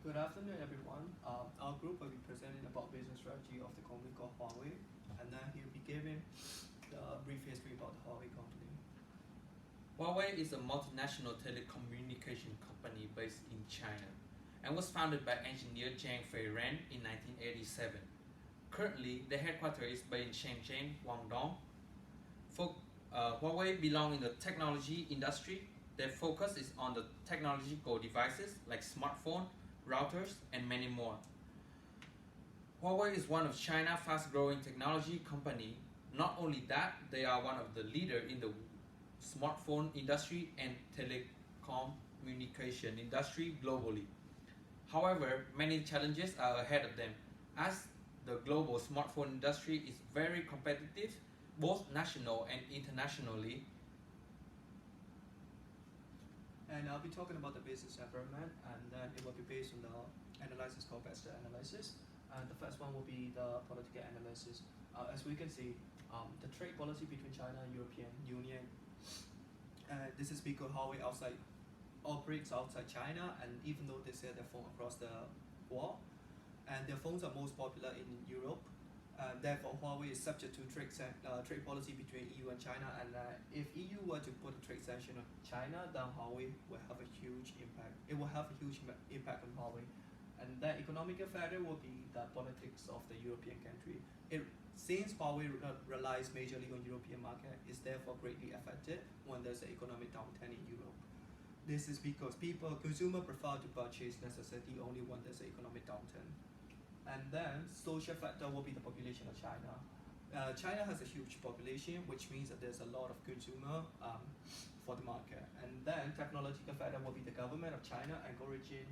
Good afternoon, everyone. Our group will be presenting about business strategy of the company called Huawei, and then he'll be giving the brief history about the Huawei company. Huawei is a multinational telecommunication company based in China and was founded by engineer Zhang Feiren in 1987. Currently, the headquarters is based in Shenzhen, Guangdong. Huawei belongs in the technology industry. Their focus is on the technological devices like smartphone, routers, and many more. Huawei is one of China's fast-growing technology company. Not only that, they are one of the leaders in the smartphone industry and telecommunication industry globally. However, many challenges are ahead of them as the global smartphone industry is very competitive both national and internationally. And I'll be talking about the business environment, and then it will be based on the analysis called Bester analysis. And the first one will be the political analysis. As we can see, the trade policy between China and European Union. This is because Huawei operates outside China, and even though they sell their phone across the world, and their phones are most popular in Europe. Therefore, Huawei is subject to trade policy between EU and China. And if EU were to put a trade sanction on China, then Huawei will have a huge impact. It will have a huge impact on Huawei. And the economic factor will be the politics of the European country. Since Huawei relies majorly on European market, is therefore greatly affected when there's an economic downturn in Europe. This is because consumer prefer to purchase necessity only when there's an economic downturn. And then social factor will be the population of China. China has a huge population, which means that there's a lot of consumer for the market. And then technological factor will be the government of China encouraging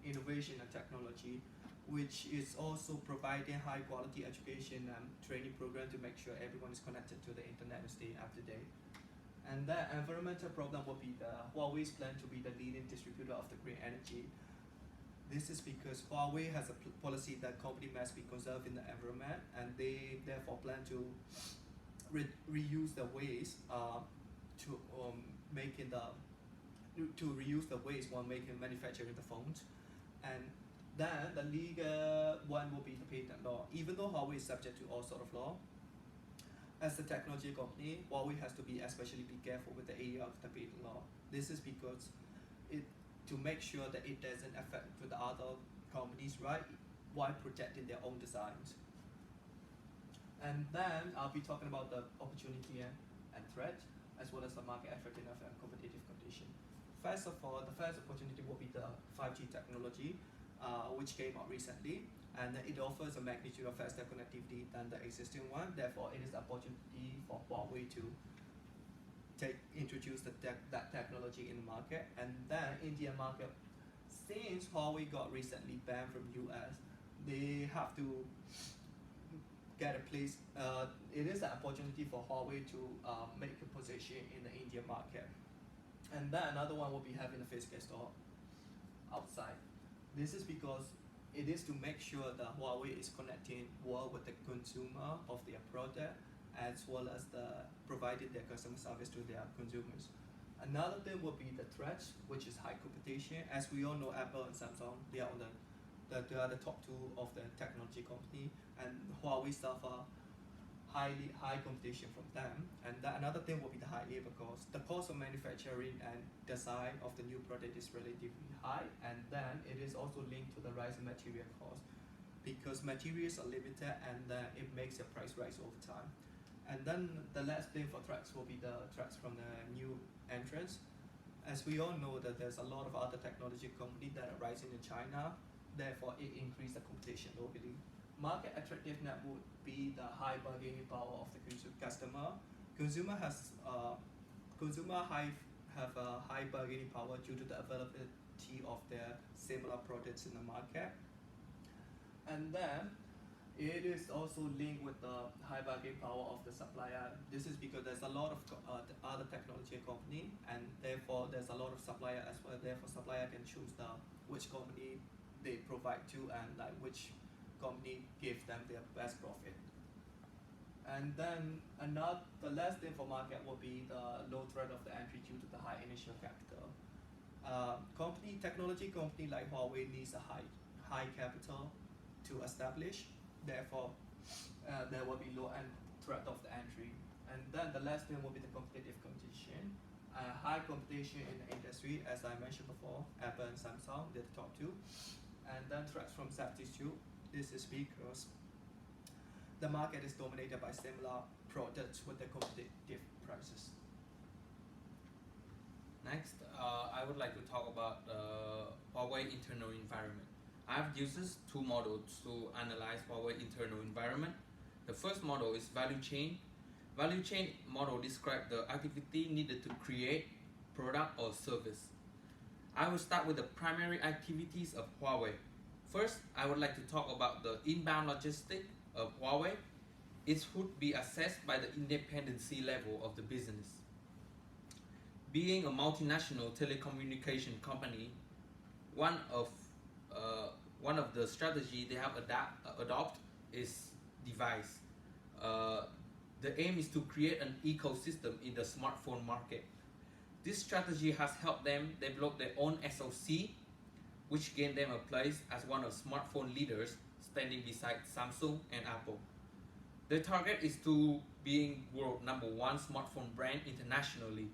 innovation and technology, which is also providing high quality education and training program to make sure everyone is connected to the internet and stay up to date. And the environmental problem will be the Huawei's plan to be the leading distributor of the green energy. This is because Huawei has a policy that company must be conserved in the environment, and they therefore plan to reuse the waste to making the to reuse the waste while manufacturing the phones. And then the legal one will be the patent law. Even though Huawei is subject to all sort of law, as a technology company, Huawei has to be especially be careful with the area of the patent law. This is because to make sure that it doesn't affect with the other companies, right, while protecting their own designs. And then I'll be talking about the opportunity and threat, as well as the market attractiveness and competitive condition. First of all, the first opportunity will be the 5G technology, which came out recently, and it offers a magnitude of faster connectivity than the existing one. Therefore, it is an opportunity for Huawei to introduce that technology in the market. And then Indian market, since Huawei got recently banned from US, they have to get a place. It is an opportunity for Huawei to make a position in the Indian market. And then another one will be having a physical store outside. This is because it is to make sure that Huawei is connecting well with the consumer of their product, as well as providing their customer service to their consumers. Another thing will be the threats, which is high competition. As we all know, Apple and Samsung, they are they are the top two of the technology company, and Huawei suffer high competition from them. And another thing will be the high labor cost. The cost of manufacturing and design of the new product is relatively high, and then it is also linked to the rise in material cost, because materials are limited, and it makes the price rise over time. And then the last thing for threats will be the threats from the new entrants. As we all know that there's a lot of other technology companies that are rising in China, therefore it increases the competition locally. Market attractiveness would be the high bargaining power of the customer. Consumer have a high bargaining power due to the availability of their similar products in the market. And then it is also linked with the high bargaining power of the supplier. This is because there's a lot of other technology company, and therefore there's a lot of supplier as well. Therefore, supplier can choose which company they provide to, and which company gives them their best profit. And then the last thing for market will be the low threat of the entry due to the high initial capital. Technology company like Huawei needs a high capital to establish. Therefore, there will be low end threat of the entry. And then the last thing will be the competitive competition. High competition in the industry, as I mentioned before, Apple and Samsung, they're the top two. And then threats from substitute. This is because the market is dominated by similar products with the competitive prices. Next, I would like to talk about Huawei internal environment. I have uses two models to analyze Huawei internal environment. The first model is value chain. Value chain model describes the activity needed to create product or service. I will start with the primary activities of Huawei. First, I would like to talk about the inbound logistics of Huawei. It would be assessed by the independency level of the business. Being a multinational telecommunication company, one of the strategy they have adopt is device. The aim is to create an ecosystem in the smartphone market. This strategy has helped them develop their own SoC, which gained them a place as one of smartphone leaders, standing beside Samsung and Apple. Their target is to being world #1 smartphone brand internationally.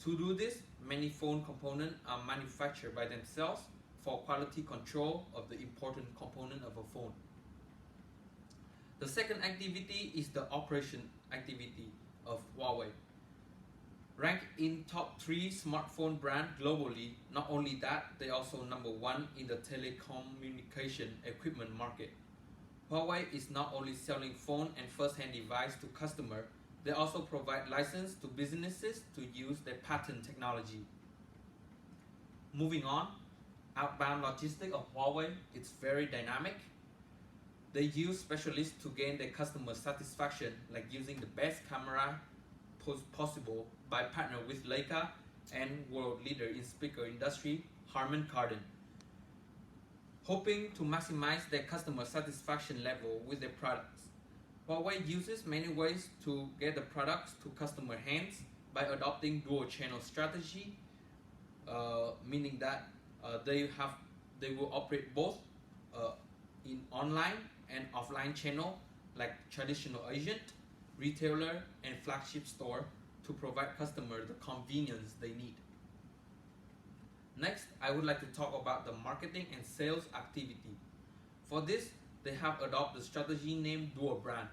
To do this, many phone components are manufactured by themselves for quality control of the important component of a phone. The second activity is the operation activity of Huawei. Ranked in top 3 smartphone brand globally, not only that, they also #1 in the telecommunication equipment market. Huawei is not only selling phone and first-hand device to customer, they also provide license to businesses to use their patent technology. Moving on, outbound logistics of Huawei is very dynamic. They use specialists to gain their customer satisfaction, like using the best camera possible by partner with Leica and world leader in speaker industry, Harman Kardon. Hoping to maximize their customer satisfaction level with their products. Huawei uses many ways to get the products to customer hands by adopting dual channel strategy, meaning that they will operate both in online and offline channel like traditional agent, retailer, and flagship store to provide customers the convenience they need. Next, I would like to talk about the marketing and sales activity. For this, they have adopted the strategy named Dual Brand.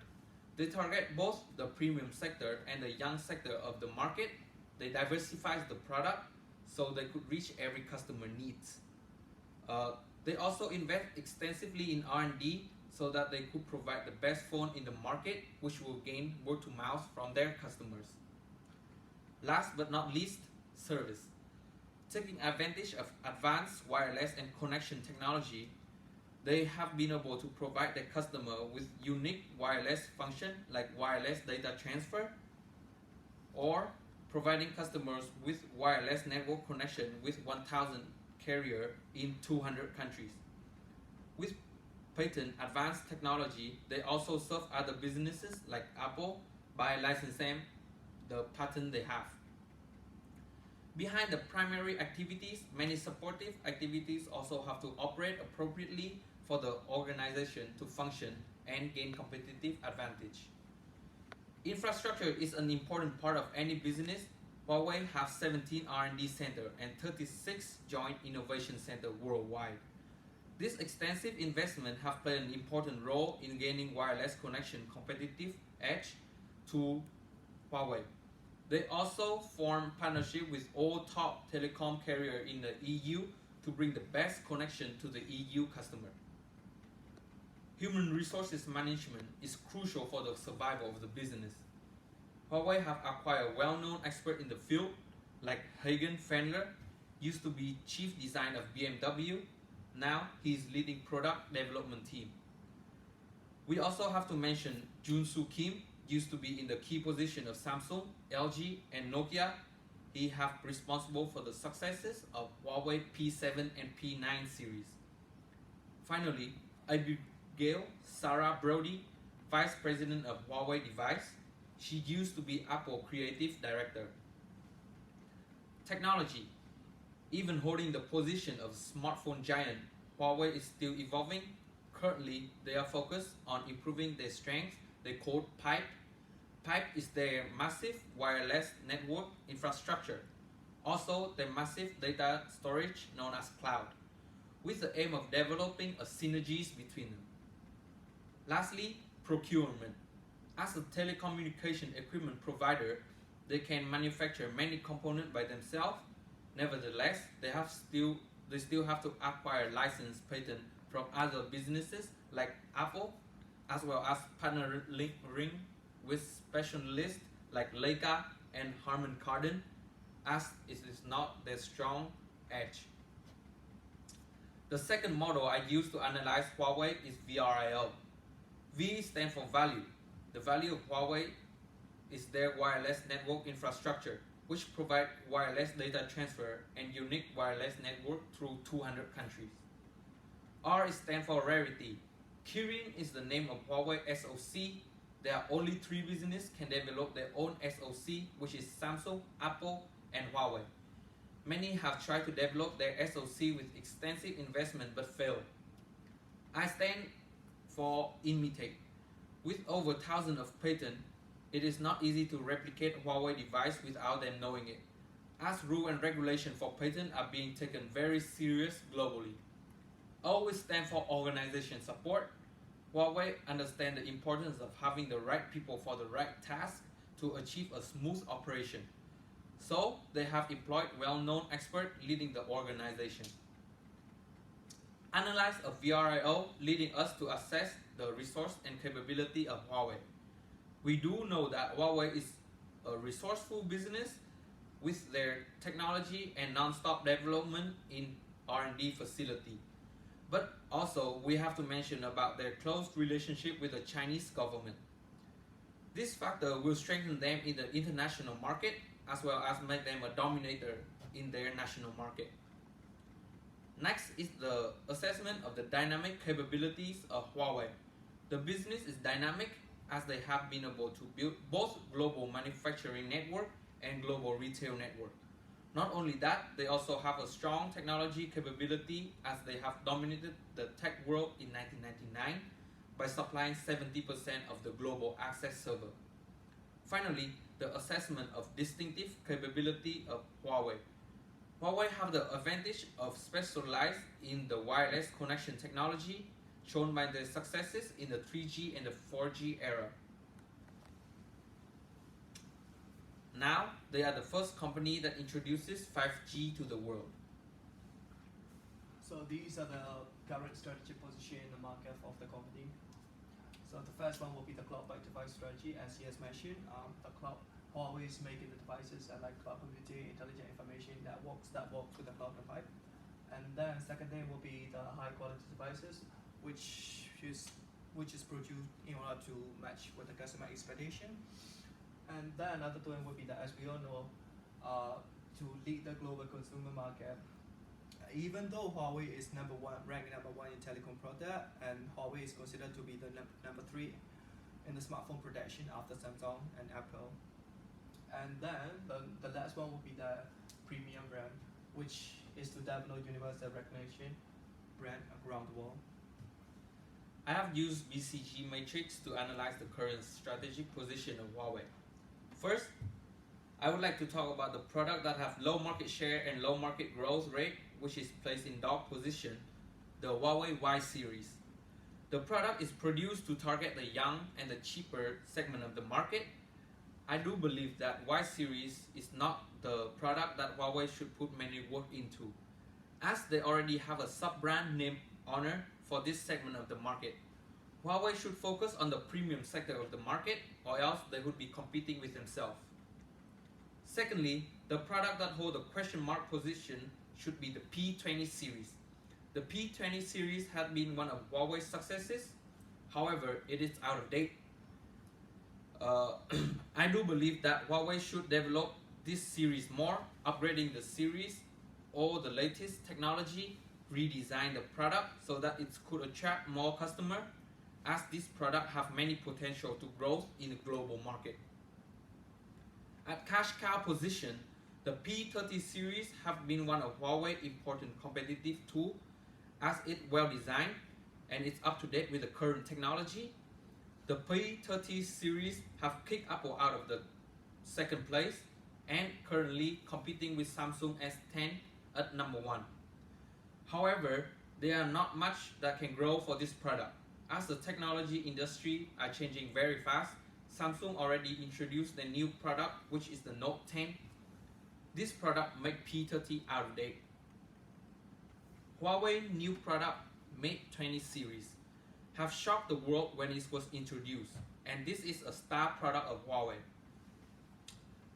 They target both the premium sector and the young sector of the market. They diversify the product so they could reach every customer needs. They also invest extensively in R&D so that they could provide the best phone in the market, which will gain word to mouth from their customers. Last but not least, service. Taking advantage of advanced wireless and connection technology, they have been able to provide their customer with unique wireless function like wireless data transfer, or providing customers with wireless network connection with 1,000 carrier in 200 countries. With patent advanced technology, they also serve other businesses like Apple by licensing the patent they have. Behind the primary activities, many supportive activities also have to operate appropriately for the organization to function and gain competitive advantage. Infrastructure is an important part of any business. Huawei has 17 R&D centers and 36 joint innovation centers worldwide. This extensive investment has played an important role in gaining wireless connection competitive edge to Huawei. They also form partnership with all top telecom carriers in the EU to bring the best connection to the EU customer. Human resources management is crucial for the survival of the business. Huawei have acquired well-known experts in the field, like Hagen Fendler, used to be chief designer of BMW. Now he is leading product development team. We also have to mention Junsu Kim, used to be in the key position of Samsung, LG, and Nokia. He have responsible for the successes of Huawei P7 and P9 series. Finally, Abigail Sarah Brody, Vice President of Huawei Device. She used to be Apple Creative Director. Technology. Even holding the position of smartphone giant, Huawei is still evolving. Currently, they are focused on improving their strength. They call PIPE. PIPE is their massive wireless network infrastructure, also their massive data storage known as cloud, with the aim of developing a synergies between them. Lastly, procurement. As a telecommunication equipment provider, they can manufacture many components by themselves. Nevertheless, they still have to acquire licensed patent from other businesses like Apple, as well as partnering with specialists like Leica and Harman Kardon, as it is not their strong edge. The second model I use to analyze Huawei is VRIO. V stands for value. The value of Huawei is their wireless network infrastructure, which provide wireless data transfer and unique wireless network through 200 countries. R stands for rarity. Kirin is the name of Huawei SoC. There are only 3 businesses can develop their own SoC, which is Samsung, Apple, and Huawei. Many have tried to develop their SoC with extensive investment but failed. I stand for imitate. With over thousands of patents, it is not easy to replicate Huawei device without them knowing it, as rule and regulation for patent are being taken very serious globally. O stands for organization support. Huawei understands the importance of having the right people for the right task to achieve a smooth operation. So they have employed well-known experts leading the organization. Analyze of VRIO leading us to assess the resource and capability of Huawei. We do know that Huawei is a resourceful business with their technology and non-stop development in R&D facility. But also we have to mention about their close relationship with the Chinese government. This factor will strengthen them in the international market as well as make them a dominator in their national market. Next is the assessment of the dynamic capabilities of Huawei. The business is dynamic as they have been able to build both global manufacturing network and global retail network. Not only that, they also have a strong technology capability as they have dominated the tech world in 1999 by supplying 70% of the global access server. Finally, the assessment of distinctive capability of Huawei. Huawei have the advantage of specialized in the wireless connection technology, shown by their successes in the 3G and the 4G era. Now, they are the first company that introduces 5G to the world. So these are the current strategic position in the market of the company. So the first one will be the cloud-based device strategy, as he has mentioned. The cloud Huawei is making the devices that like cloud computing, intelligent information that works with the cloud device. And then second thing will be the high-quality devices, which is produced in order to match with the customer expectation. And then another thing would be that, as we all know, to lead the global consumer market. Even though Huawei is ranked number one in telecom product, and Huawei is considered to be the number 3 in the smartphone production after Samsung and Apple. And then the last one will be the premium brand, which is to develop universal recognition brand around the world. I have used BCG matrix to analyze the current strategic position of Huawei. First, I would like to talk about the product that have low market share and low market growth rate, which is placed in dog position, the Huawei Y series. The product is produced to target the young and the cheaper segment of the market. I do believe that Y series is not the product that Huawei should put many work into, as they already have a sub-brand named Honor for this segment of the market. Huawei should focus on the premium sector of the market, or else they would be competing with themselves. Secondly, the product that hold a question mark position should be the P20 series. The P20 series has been one of Huawei's successes. However, it is out of date. I do believe that Huawei should develop this series more, upgrading the series or the latest technology, redesign the product so that it could attract more customers, as this product have many potential to grow in the global market. At cash cow position, The P30 series have been one of Huawei's important competitive tool as it's well designed and it's up to date with the current technology. The P30 series have kicked Apple out of the second place and currently competing with Samsung S10 at number 1. However, there are not much that can grow for this product. As the technology industry are changing very fast, Samsung already introduced the new product, which is the Note 10. This product make P30 out of date. Huawei new product Mate 20 series have shocked the world when it was introduced, and this is a star product of Huawei.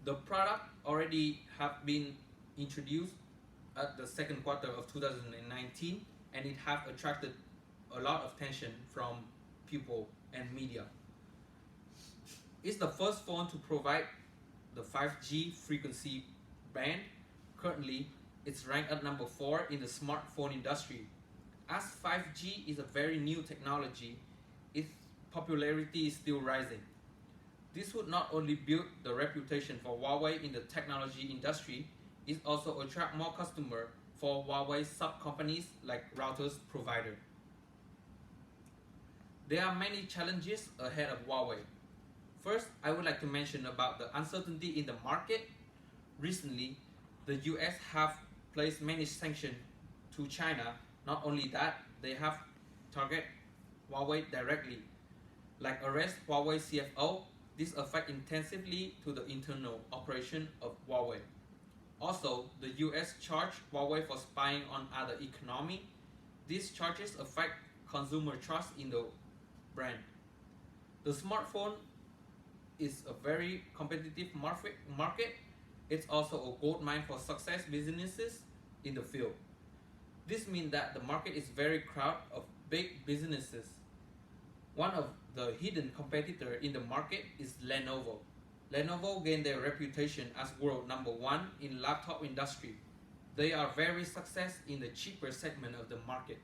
The product already have been introduced at the second quarter of 2019, and it have attracted a lot of attention from people and media. It's the first phone to provide the 5G frequency band. Currently, it's ranked at number 4 in the smartphone industry. As 5G is a very new technology, its popularity is still rising. This would not only build the reputation for Huawei in the technology industry, it also attract more customers for Huawei sub-companies like routers provider. There are many challenges ahead of Huawei. First, I would like to mention about the uncertainty in the market. Recently, the US have placed many sanctions to China. Not only that, they have targeted Huawei directly, like arrest Huawei CFO. This affects intensively to the internal operation of Huawei. Also, the US charged Huawei for spying on other economy. These charges affect consumer trust in the brand. The smartphone is a very competitive market. It's also a gold mine for success businesses in the field. This means that the market is very crowded of big businesses. One of the hidden competitor in the market is Lenovo. Lenovo gained their reputation as world number 1 in laptop industry. They are very successful in the cheaper segment of the market.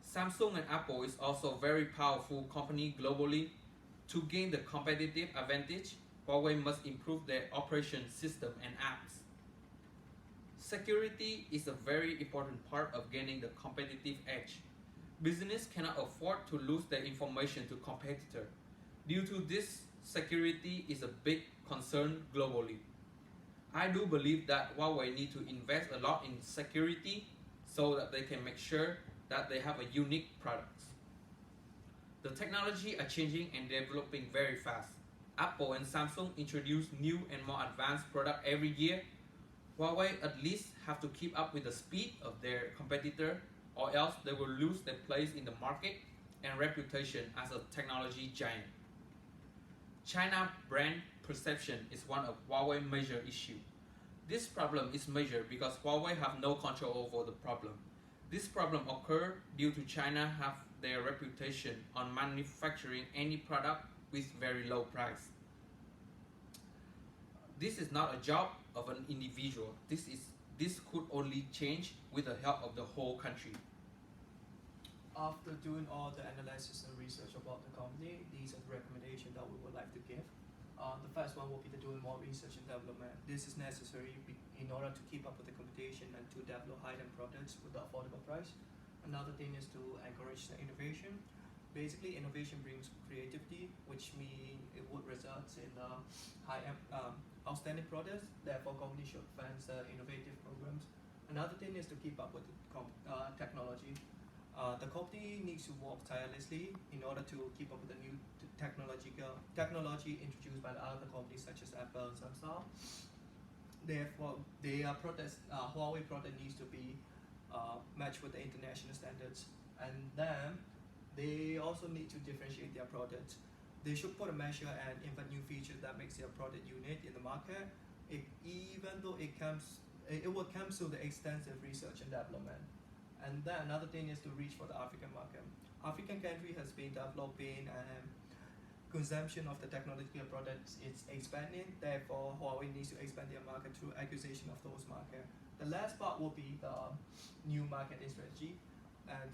Samsung and Apple is also very powerful company globally. To gain the competitive advantage, Huawei must improve their operation system and apps. Security is a very important part of gaining the competitive edge. Business cannot afford to lose their information to competitor. Due to this, security is a big concern globally. I do believe that Huawei need to invest a lot in security so that they can make sure that they have a unique products. The technology are changing and developing very fast. Apple and Samsung introduce new and more advanced product every year. Huawei at least have to keep up with the speed of their competitor, or else they will lose their place in the market and reputation as a technology giant. China brand perception is one of Huawei's major issue. This problem is major because Huawei have no control over the problem. This problem occur due to China have their reputation on manufacturing any product with very low price. This is not a job of an individual. This could only change with the help of the whole country. After doing all the analysis and research about the company, these are the recommendations that we would like to give. The first one will be to doing more research and development. This is necessary in order to keep up with the competition and to develop high-end products with the affordable price. Another thing is to encourage the innovation. Basically, innovation brings creativity, which means it would result in high-end, outstanding products. Therefore, companies should advance innovative programs. Another thing is to keep up with the technology. The company needs to work tirelessly in order to keep up with the new technology introduced by the other companies such as Apple and Samsung. Therefore, their products, Huawei product needs to be matched with the international standards. And then they also need to differentiate their products. They should put a measure and invent new features that makes their product unique in the market. Even though it will come to the extensive research and development. And then another thing is to reach for the African market. African country has been developing and consumption of the technological products is expanding. Therefore, Huawei needs to expand their market through acquisition of those markets. The last part will be the new marketing strategy and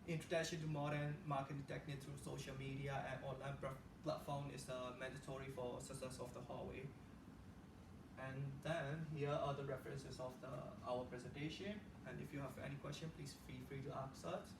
introduction to modern marketing techniques through social media and online platform is mandatory for success of the Huawei. And then here are the references of our presentation. And if you have any question, please feel free to ask us.